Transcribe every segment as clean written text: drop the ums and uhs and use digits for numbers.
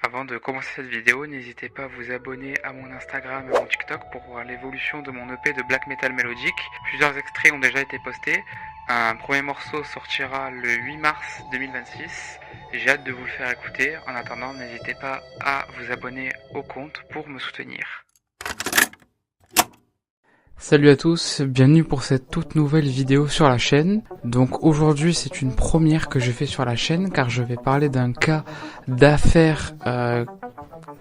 Avant de commencer cette vidéo, n'hésitez pas à vous abonner à mon Instagram et à mon TikTok pour voir l'évolution de mon EP de Black Metal mélodique. Plusieurs extraits ont déjà été postés. Un premier morceau sortira le 8 mars 2026. J'ai hâte de vous le faire écouter. En attendant, n'hésitez pas à vous abonner au compte pour me soutenir. Salut à tous, bienvenue pour cette toute nouvelle vidéo sur la chaîne. Donc aujourd'hui c'est une première que je fais sur la chaîne car je vais parler d'un cas d'affaires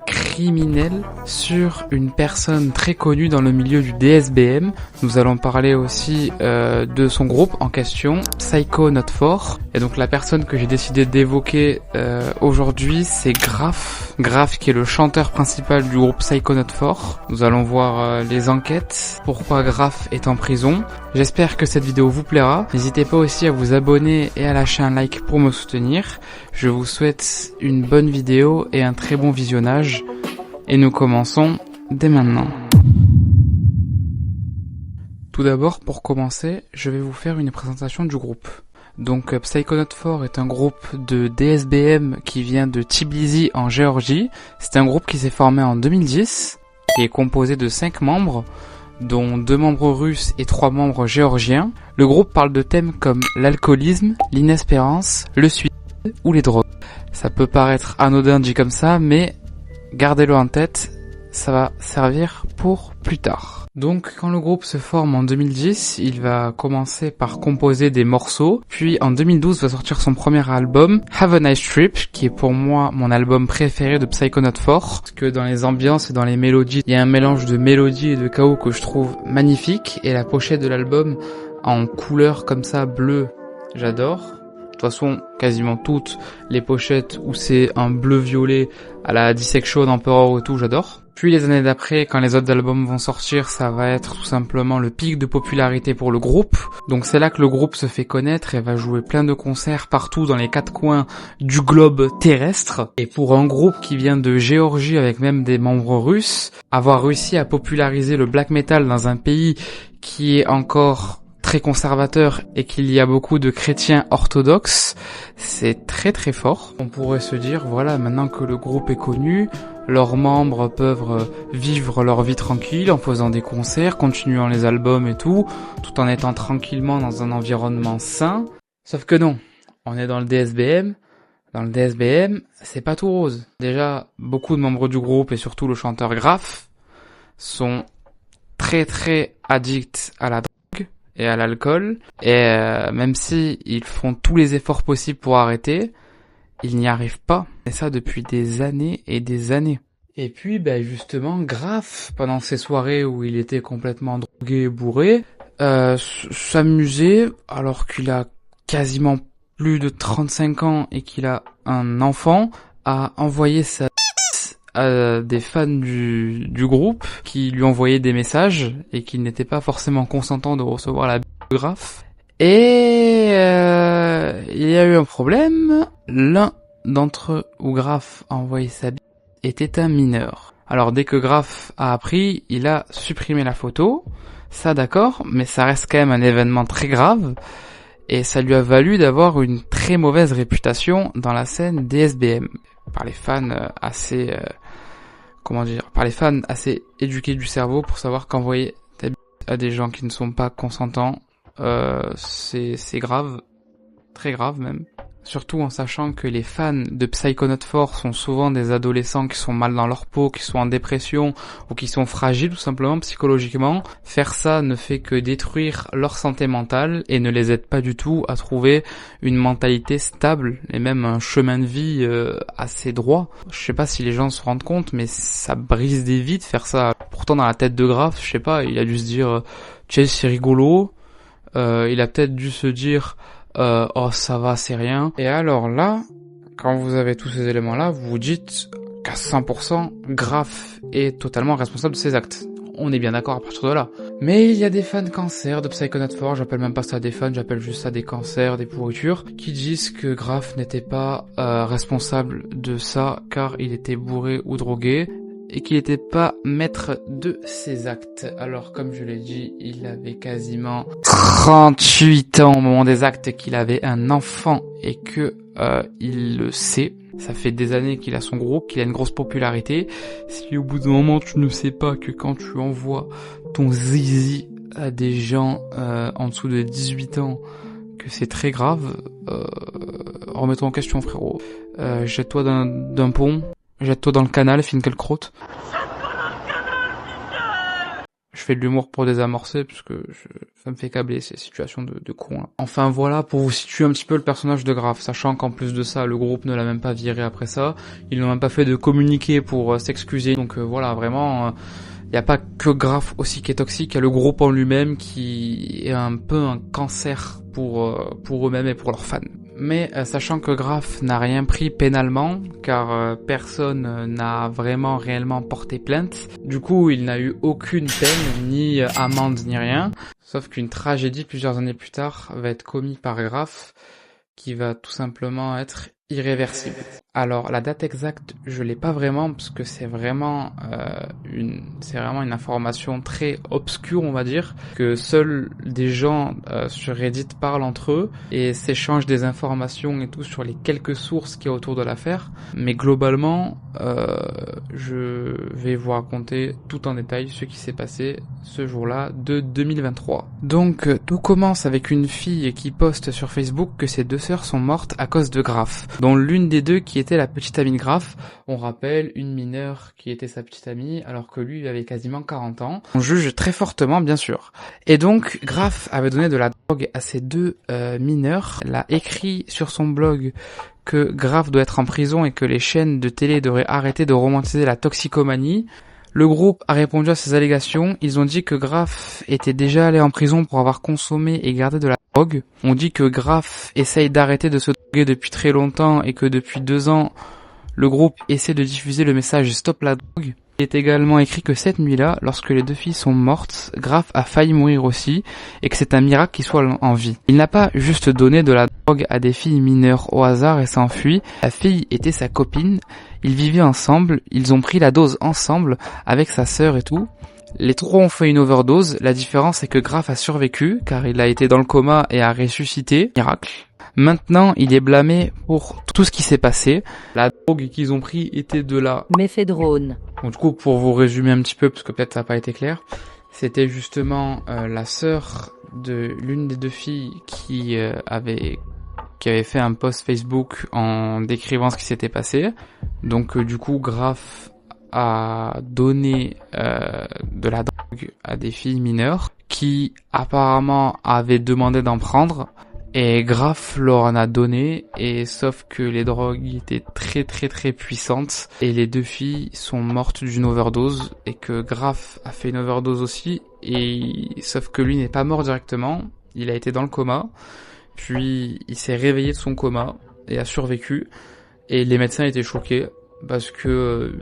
criminel sur une personne très connue dans le milieu du DSBM. Nous allons parler aussi de son groupe en question, Psycho Not 4. Et donc la personne que j'ai décidé d'évoquer aujourd'hui, c'est Graf. Graf qui est le chanteur principal du groupe Psycho Not 4. Nous allons voir les enquêtes, pourquoi Graf est en prison. J'espère que cette vidéo vous plaira. N'hésitez pas aussi à vous abonner et à lâcher un like pour me soutenir. Je vous souhaite une bonne vidéo et un très bon visionnage. Et nous commençons dès maintenant. Tout d'abord, pour commencer, je vais vous faire une présentation du groupe. Donc Psychonaut 4 est un groupe de DSBM qui vient de Tbilisi en Géorgie. C'est un groupe qui s'est formé en 2010, qui est composé de 5 membres, dont 2 membres russes et 3 membres géorgiens. Le groupe parle de thèmes comme l'alcoolisme, l'inespérance, le suicide ou les drogues. Ça peut paraître anodin dit comme ça, mais gardez-le en tête, ça va servir pour plus tard. Donc quand le groupe se forme en 2010, il va commencer par composer des morceaux, puis en 2012 va sortir son premier album, Have a Nice Trip, qui est pour moi mon album préféré de Psychonaut 4, parce que dans les ambiances et dans les mélodies, il y a un mélange de mélodie et de chaos que je trouve magnifique, et la pochette de l'album en couleur comme ça, bleu, j'adore. De toute façon, quasiment toutes les pochettes où c'est un bleu-violet à la Dissection Emperor et tout, j'adore. Puis les années d'après, quand les autres albums vont sortir, ça va être tout simplement le pic de popularité pour le groupe. Donc c'est là que le groupe se fait connaître et va jouer plein de concerts partout dans les 4 coins du globe terrestre. Et pour un groupe qui vient de Géorgie avec même des membres russes, avoir réussi à populariser le black metal dans un pays qui est encore très conservateur et qu'il y a beaucoup de chrétiens orthodoxes, c'est très très fort. On pourrait se dire, voilà, maintenant que le groupe est connu, leurs membres peuvent vivre leur vie tranquille en faisant des concerts, continuant les albums et tout en étant tranquillement dans un environnement sain. Sauf que non, on est dans le DSBM. Dans le DSBM, c'est pas tout rose. Déjà, beaucoup de membres du groupe et surtout le chanteur Graf sont très très addicts à la drogue et à l'alcool, et même si ils font tous les efforts possibles pour arrêter, ils n'y arrivent pas. Et ça depuis des années et des années. Et puis justement, Graf, pendant ces soirées où il était complètement drogué et bourré, s'amusait, alors qu'il a quasiment plus de 35 ans et qu'il a un enfant, à envoyer sa à des fans du groupe qui lui envoyaient des messages et qui n'étaient pas forcément consentants de recevoir la Graf. Et il y a eu un problème. L'un d'entre eux où Graf a envoyé sa bite était un mineur. Alors dès que Graf a appris, il a supprimé la photo. Ça d'accord, mais ça reste quand même un événement très grave. Et ça lui a valu d'avoir une très mauvaise réputation dans la scène DSBM. Par les fans assez par les fans assez éduqués du cerveau pour savoir qu'envoyer ta bite à des gens qui ne sont pas consentants, c'est grave, très grave même. Surtout en sachant que les fans de Psychonaut 4 sont souvent des adolescents qui sont mal dans leur peau, qui sont en dépression ou qui sont fragiles tout simplement psychologiquement. Faire ça ne fait que détruire leur santé mentale et ne les aide pas du tout à trouver une mentalité stable et même un chemin de vie assez droit. Je sais pas si les gens se rendent compte, mais ça brise des vies de faire ça. Pourtant dans la tête de Graf, je sais pas, il a dû se dire tiens c'est rigolo, il a peut-être dû se dire oh ça va c'est rien. Et alors là, quand vous avez tous ces éléments là, vous vous dites qu'à 100% Graf est totalement responsable de ses actes. On est bien d'accord à partir de là. Mais il y a des fans cancers de Psychonaut 4, j'appelle même pas ça des fans, j'appelle juste ça des cancers, des pourritures, qui disent que Graf n'était pas responsable de ça car il était bourré ou drogué. et qu'il n'était pas maître de ses actes. Alors comme je l'ai dit, il avait quasiment 38 ans au moment des actes, qu'il avait un enfant et que il le sait. Ça fait des années qu'il a son groupe, qu'il a une grosse popularité. Si au bout d'un moment tu ne sais pas que quand tu envoies ton zizi à des gens en dessous de 18 ans, que c'est très grave, remets-toi en question, frérot. Jette-toi d'un pont, jette-toi dans le canal, Finkielkraut. Je fais de l'humour pour désamorcer, puisque ça me fait câbler ces situations de con, là. Enfin voilà, pour vous situer un petit peu le personnage de Graf, sachant qu'en plus de ça, le groupe ne l'a même pas viré après ça. Ils n'ont même pas fait de communiqué pour s'excuser. Donc voilà, vraiment, il n'y a pas que Graf aussi qui est toxique, il y a le groupe en lui-même qui est un peu un cancer pour eux-mêmes et pour leurs fans. Mais sachant que Graf n'a rien pris pénalement, car personne n'a vraiment réellement porté plainte, du coup il n'a eu aucune peine, ni amende ni rien, sauf qu'une tragédie plusieurs années plus tard va être commise par Graf, qui va tout simplement être irréversible. Alors la date exacte, je l'ai pas vraiment parce que c'est vraiment une information très obscure, on va dire, que seuls des gens sur Reddit parlent entre eux et s'échangent des informations et tout sur les quelques sources qu'il y a autour de l'affaire. Mais globalement, je vais vous raconter tout en détail ce qui s'est passé ce jour-là de 2023. Donc tout commence avec une fille qui poste sur Facebook que ses deux sœurs sont mortes à cause de Graf, dont l'une des deux qui était la petite amie de Graf. On rappelle, une mineure qui était sa petite amie alors que lui avait quasiment 40 ans. On juge très fortement, bien sûr. Et donc Graf avait donné de la drogue à ces deux mineurs. Elle a écrit sur son blog que Graf doit être en prison et que les chaînes de télé devraient arrêter de romantiser la toxicomanie. Le groupe a répondu à ces allégations. Ils ont dit que Graf était déjà allé en prison pour avoir consommé et gardé de la drogue. On dit que Graf essaye d'arrêter de se droguer depuis très longtemps et que depuis 2 ans, le groupe essaie de diffuser le message Stop la drogue. Il est également écrit que cette nuit-là, lorsque les deux filles sont mortes, Graf a failli mourir aussi et que c'est un miracle qu'il soit en vie. Il n'a pas juste donné de la drogue à des filles mineures au hasard et s'enfuit. La fille était sa copine. Ils vivaient ensemble, ils ont pris la dose ensemble avec sa sœur et tout. Les trois ont fait une overdose. La différence c'est que Graf a survécu car il a été dans le coma et a ressuscité. Miracle. Maintenant, il est blâmé pour tout ce qui s'est passé. La drogue qu'ils ont pris était de la méphédrone. Donc du coup, pour vous résumer un petit peu, parce que peut-être ça n'a pas été clair, c'était justement la sœur de l'une des deux filles qui avait fait un post Facebook en décrivant ce qui s'était passé. Donc du coup, Graf a donné de la drogue à des filles mineures qui apparemment avaient demandé d'en prendre. Et Graf leur en a donné, et sauf que les drogues étaient très très très puissantes, et les deux filles sont mortes d'une overdose, et que Graf a fait une overdose aussi, et sauf que lui n'est pas mort directement, il a été dans le coma, puis il s'est réveillé de son coma, et a survécu, et les médecins étaient choqués, parce que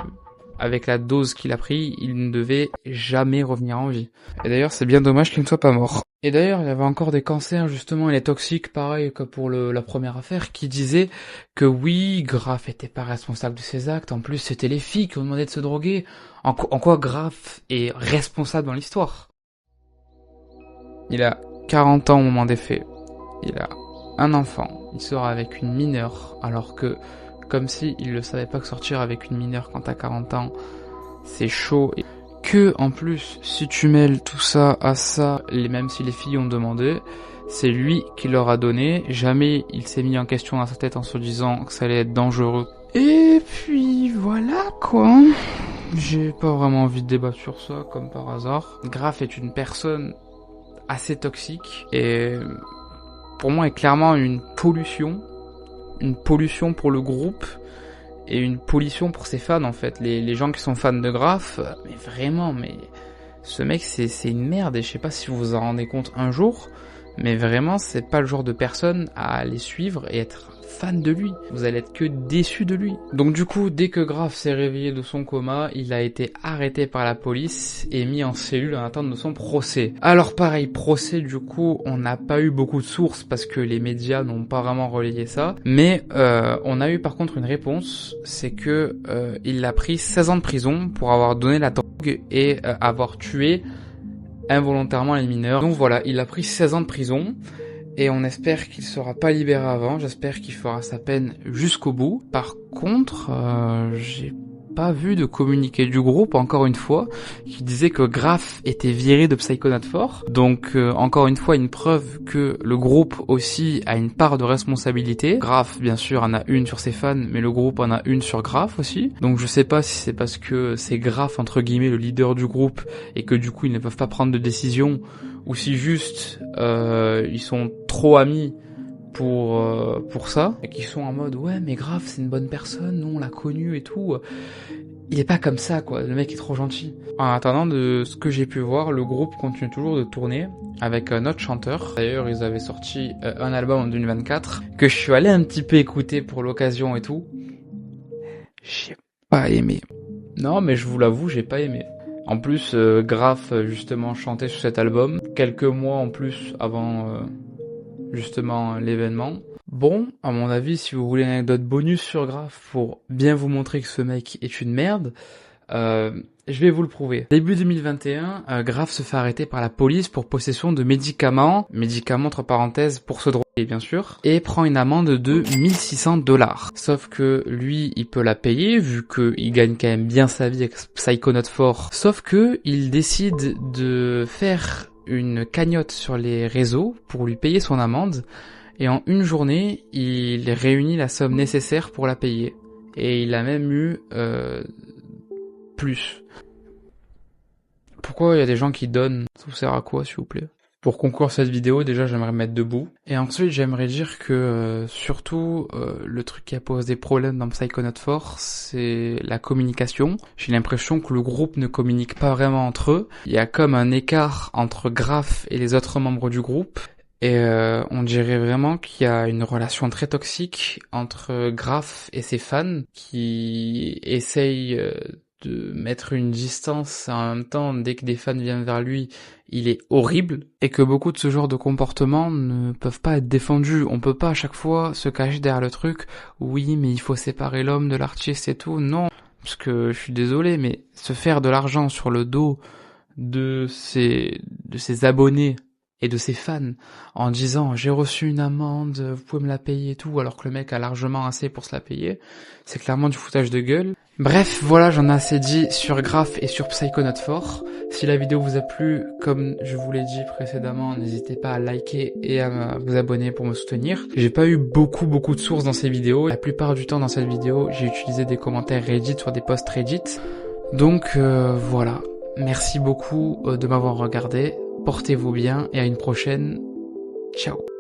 avec la dose qu'il a pris, il ne devait jamais revenir en vie. Et d'ailleurs, c'est bien dommage qu'il ne soit pas mort. Et d'ailleurs, il y avait encore des cancers, justement, et les toxiques, pareil que pour la première affaire, qui disaient que oui, Graf était pas responsable de ses actes, en plus c'était les filles qui ont demandé de se droguer. En quoi Graf est responsable dans l'histoire? Il a 40 ans au moment des faits. Il a un enfant. Il sort avec une mineure, alors que, comme si il ne savait pas que sortir avec une mineure quand t'as 40 ans, c'est chaud. Et que, en plus, si tu mêles tout ça à ça, même si les filles ont demandé, c'est lui qui leur a donné. Jamais il s'est mis en question dans sa tête en se disant que ça allait être dangereux. Et puis, voilà, quoi. J'ai pas vraiment envie de débattre sur ça, comme par hasard. Graf est une personne assez toxique, et pour moi est clairement une pollution pour le groupe, et une pollution pour ses fans en fait. Les gens qui sont fans de Graf, mais vraiment, mais ce mec c'est une merde, et je sais pas si vous vous en rendez compte un jour, mais vraiment c'est pas le genre de personne à aller suivre et être fan de lui. Vous allez être que déçus de lui. Donc du coup, dès que Graf s'est réveillé de son coma, il a été arrêté par la police et mis en cellule en attente de son procès. Alors pareil, procès du coup, on n'a pas eu beaucoup de sources parce que les médias n'ont pas vraiment relayé ça. Mais on a eu par contre une réponse, c'est que il a pris 16 ans de prison pour avoir donné la drogue et avoir tué involontairement les mineurs. Donc voilà, il a pris 16 ans de prison et on espère qu'il sera pas libéré avant, j'espère qu'il fera sa peine jusqu'au bout. Par contre, j'ai pas vu de communiqué du groupe, encore une fois, qui disait que Graf était viré de Psychonauts 4. Donc encore une fois, une preuve que le groupe aussi a une part de responsabilité. Graf, bien sûr, en a une sur ses fans, mais le groupe en a une sur Graf aussi. Donc je sais pas si c'est parce que c'est Graf, entre guillemets, le leader du groupe, et que du coup ils ne peuvent pas prendre de décision, ou si juste ils sont trop amis pour ça, et qui sont en mode ouais mais Graf c'est une bonne personne, nous on l'a connu et tout. Il est pas comme ça quoi, le mec est trop gentil. En attendant, de ce que j'ai pu voir, le groupe continue toujours de tourner avec un autre chanteur. D'ailleurs ils avaient sorti un album en 2024 que je suis allé un petit peu écouter pour l'occasion et tout. J'ai pas aimé. Non mais je vous l'avoue, j'ai pas aimé. En plus, Graf justement chantait sur cet album quelques mois en plus avant justement l'événement. Bon, à mon avis, si vous voulez une anecdote bonus sur Graf pour bien vous montrer que ce mec est une merde, je vais vous le prouver. Début 2021, Graf se fait arrêter par la police pour possession de médicaments entre parenthèses pour se droguer bien sûr, et prend une amende de 1600 $. Sauf que lui, il peut la payer vu qu'il gagne quand même bien sa vie avec Psychonauts 4. Sauf que il décide de faire une cagnotte sur les réseaux pour lui payer son amende, et en une journée, il réunit la somme nécessaire pour la payer. Et il a même eu plus. Pourquoi il y a des gens qui donnent? Ça vous sert à quoi, s'il vous plaît? Pour conclure cette vidéo, déjà j'aimerais me mettre debout. Et ensuite j'aimerais dire que surtout le truc qui a posé problème dans Psychonauts 4, c'est la communication. J'ai l'impression que le groupe ne communique pas vraiment entre eux. Il y a comme un écart entre Graf et les autres membres du groupe. Et on dirait vraiment qu'il y a une relation très toxique entre Graf et ses fans qui essayent de mettre une distance. En même temps, dès que des fans viennent vers lui, il est horrible, et que beaucoup de ce genre de comportements ne peuvent pas être défendus. On peut pas à chaque fois se cacher derrière le truc, oui mais il faut séparer l'homme de l'artiste et tout. Non, parce que je suis désolé, mais se faire de l'argent sur le dos de ses abonnés et de ses fans en disant j'ai reçu une amende, vous pouvez me la payer et tout, alors que le mec a largement assez pour se la payer, c'est clairement du foutage de gueule. Bref, voilà, j'en ai assez dit sur Graf et sur Psychonauts 4. Si la vidéo vous a plu, comme je vous l'ai dit précédemment, n'hésitez pas à liker et à vous abonner pour me soutenir. J'ai pas eu beaucoup de sources dans ces vidéos. La plupart du temps dans cette vidéo, j'ai utilisé des commentaires Reddit sur des posts Reddit. Donc voilà, merci beaucoup de m'avoir regardé. Portez-vous bien et à une prochaine. Ciao.